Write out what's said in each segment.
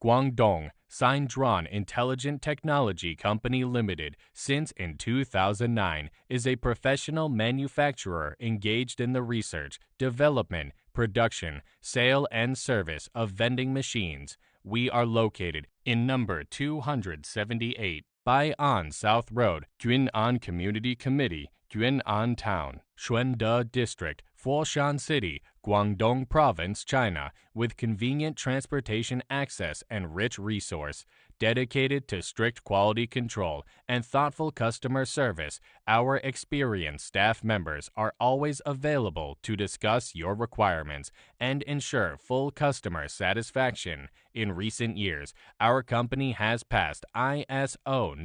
Guangdong Sign-Drawn Intelligent Technology Company Limited, since in 2009, is a professional manufacturer engaged in the research, development, production, sale, and service of vending machines. We are located in number 278, Bai'an South Road, Jun'an Community Committee, Jun'an Town, Xuande District, Foshan City, Guangdong Province, China, with convenient transportation access and rich resource. Dedicated to strict quality control and thoughtful customer service, our experienced staff members are always available to discuss your requirements and ensure full customer satisfaction. In recent years, our company has passed ISO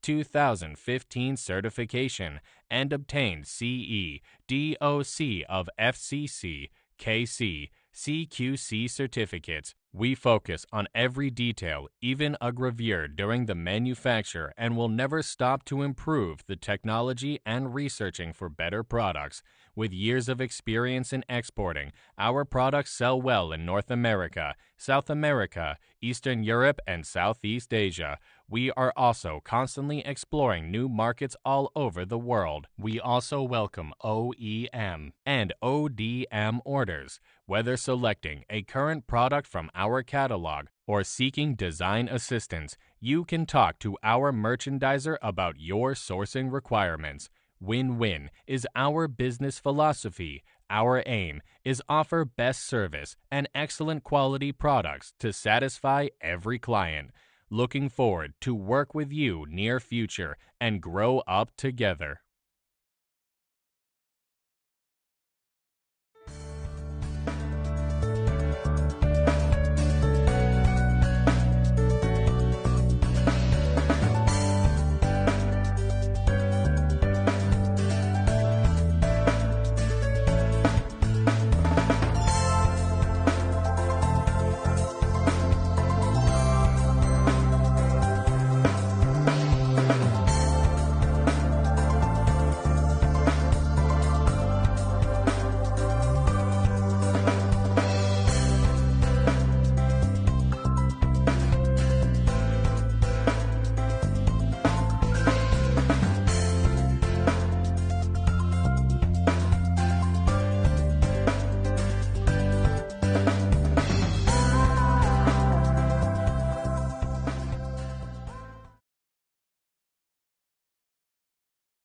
9001-2015 certification and obtained CE, DOC of FCC, KC, CQC certificates. We focus on every detail, even a gravure during the manufacture, and will never stop to improve the technology and researching for better products. With years of experience in exporting, our products sell well in North America, South America, Eastern Europe, and Southeast Asia. We are also constantly exploring new markets all over the world. We also welcome OEM and ODM orders. Whether selecting a current product from our catalog or seeking design assistance, you can talk to our merchandiser about your sourcing requirements. Win-win is our business philosophy. Our aim is offer best service and excellent quality products to satisfy every client. Looking forward to work with you near future and grow up together.